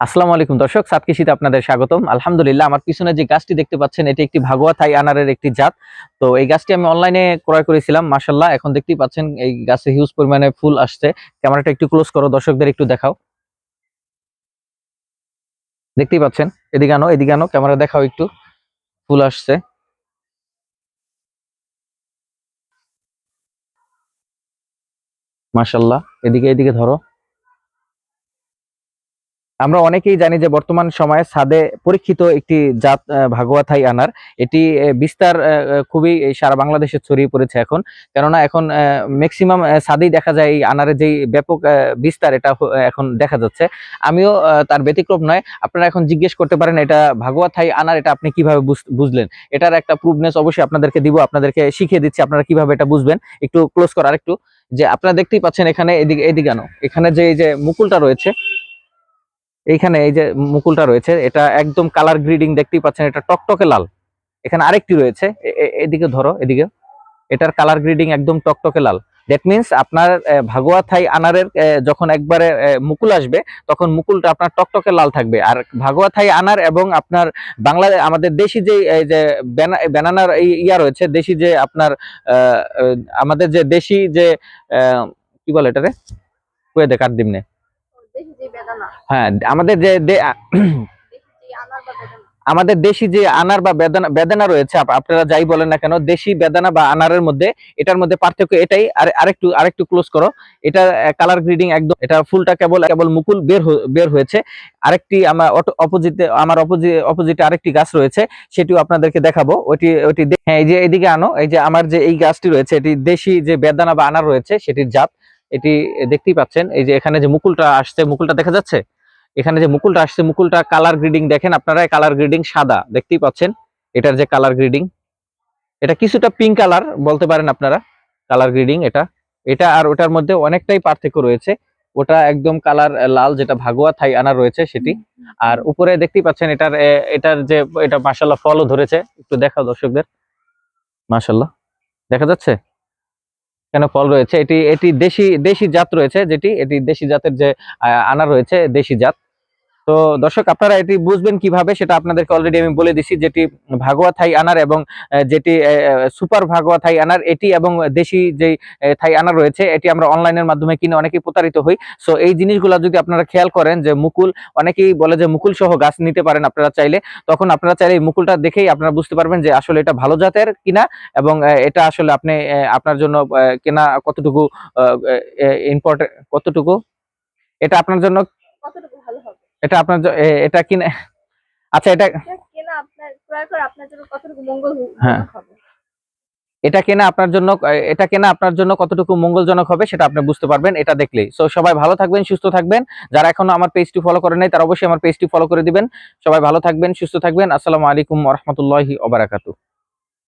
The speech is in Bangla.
আসসালামু আলাইকুম দর্শক, সাত কৃষিতে আপনাদের স্বাগতম। আলহামদুলিল্লাহ, আমার পিছনে যে গাছটি দেখতে পাচ্ছেন এটি একটি ভাগোয়া থাই আনারের একটি জাত। তো এই গাছটি আমি অনলাইনে ক্রয় করেছিলাম। মাশাআল্লাহ, এখন দেখতেই পাচ্ছেন এই গাছে হিউজ পরিমাণে ফুল আসছে। ক্যামেরাটা একটু ক্লোজ করো, দর্শকদের একটু দেখাও। দেখতেই পাচ্ছেন, এদিকে আনো, ক্যামেরা দেখাও একটু। ফুল আসছে মাশাআল্লাহ। এদিকে ধরো। আমরা অনেকেই জানি যে বর্তমান সময়ে ছাদে পরীক্ষিত একটি জাত ভাগোয়া থাই আনার। এটি বিস্তার খুবই এই সারা বাংলাদেশে ছড়িয়ে পড়েছে এখন। কেননা এখন ম্যাক্সিমাম ছাদেই দেখা যায় এই আনারের যেই ব্যাপক বিস্তার, এটা এখন দেখা যাচ্ছে। আমিও তার ব্যতিক্রম নয়। আপনারা এখন জিজ্ঞেস করতে পারেন এটা ভাগোয়া থাই আনার, এটা আপনি কিভাবে বুঝলেন? এটার একটা প্রুফনেস অবশ্যই আপনাদেরকে দিব, আপনাদেরকে শিখিয়ে দিচ্ছি আপনারা কিভাবে এটা বুঝবেন। একটু ক্লোজ কর আরেকটু। যে আপনারা দেখতেই পাচ্ছেন এখানে, এদিকে আনো, এখানে যে এই যে মুকুলটা রয়েছে, এইখানে এই যে মুকুলটা রয়েছে, এটা একদম কালার গ্রিডিং দেখতেই পাচ্ছেন, এটা টকটকে লাল। এখানে আরেকটি রয়েছে, এদিকে ধরো, এদিকে। এটার কালার গ্রিডিং একদম টকটকে লাল। দ্যাট মিন্স আপনার ভাগোয়া থাই আনারের যখন একবারে মুকুল আসবে, তখন মুকুলটা আপনার টকটকে লাল থাকবে। আর ভাগোয়া থাই আনার এবং আপনার বাংলা আমাদের দেশি যে এই যে ব্যানানার ইয়া রয়েছে, দেশি যে আপনার আমাদের যে দেশি যে কি বলে এটারে, কয়ে দে কাট দিমনে। হ্যাঁ, আমাদের যে আমাদের দেশি যে আনার বা বেদানা বেদানা রয়েছে, আপনারা যাই বলেন না কেন, দেশি বেদানা বা আনারের মধ্যে এটার মধ্যে পার্থক্য এটাই। আর আরেকটু ক্লোজ করো। এটা কালার গ্রিডিং একদম, এটা ফুলটা কেবল কেবল মুকুল বের হয়েছে। আরেকটি আমার অপোজিটে আরেকটি গাছ রয়েছে, সেটিও আপনাদেরকে দেখাবো। ওটি হ্যাঁ, এই যে এদিকে আনো। এই যে আমার যে এই গাছটি রয়েছে, এটি দেশি যে বেদানা বা আনার রয়েছে সেটির জাত। এটি দেখতেই পাচ্ছেন, এই যে এখানে যে মুকুলটা আসছে, মুকুলটা দেখা যাচ্ছে। এখানে যে মুকুলটা আসছে, মুকুলটা কালার গ্রিডিং দেখেন আপনারা, কালার গ্রিডিং সাদা দেখতেই পাচ্ছেন। এটার যে কালার গ্রিডিং, এটা কিছুটা পিঙ্ক কালার বলতে পারেন আপনারা। কালার গ্রিডিং এটা এটা আর ওটার মধ্যে অনেকটাই পার্থক্য রয়েছে। ওটা একদম কালার লাল, যেটা ভাগোয়া থাই আনার রয়েছে সেটি। আর উপরে দেখতেই পাচ্ছেন এটার যে এটা মাশাআল্লাহ ফলও ধরেছে। একটু দেখাও দর্শকদের। মাশাআল্লাহ, দেখা যাচ্ছে কেন ফল রয়েছে। এটি এটি দেশি দেশি জাত রয়েছে, এটি দেশি জাতের যে আনার রয়েছে, দেশি জাত। তো দর্শক, আপনারা এটি বুঝবেন কিভাবে সেটা আপনাদেরকে অলরেডি আমি বলে দিছি। যেটি ভাগোয়া থাই আনার এবং যেটি সুপার ভাগোয়া থাই আনার, এটি এবং দেশি যেই থাই আনার রয়েছে, এটি আমরা অনলাইনের মাধ্যমে কিনে অনেকেই প্রতারিত হই। সো এই জিনিসগুলো যদি আপনারা খেয়াল করেন, যে মুকুল, অনেকেই বলে যে মুকুল সহ গাছ নিতে পারেন আপনারা চাইলে। তখন আপনারা চাইলে এই মুকুলটা দেখেই আপনারা বুঝতে পারবেন যে আসলে এটা ভালো জাতের কিনা, এবং এটা আসলে আপনি আপনার জন্য কেনা কতটুকু ইম্পর্টেন্ট, কতটুকু এটা আপনার জন্য, কতটুকু ভালো হবে, এটা আপনার এটা কিনে, আচ্ছা এটা কেনা আপনার ক্রয় করে আপনার জন্য কতটুকু মঙ্গলজনক হবে, এটা কেনা আপনার জন্য, এটা কেনা আপনার জন্য কতটুকু মঙ্গলজনক হবে সেটা আপনি বুঝতে পারবেন এটা দেখলেই। সো সবাই ভালো থাকবেন, সুস্থ থাকবেন। যারা এখনো আমার পেজটি ফলো করেন নাই, তারা অবশ্যই আমার পেজটি ফলো করে দিবেন। সবাই ভালো থাকবেন, সুস্থ থাকবেন। আসসালামু আলাইকুম ওয়া রাহমাতুল্লাহি ওয়া বারাকাতুহু।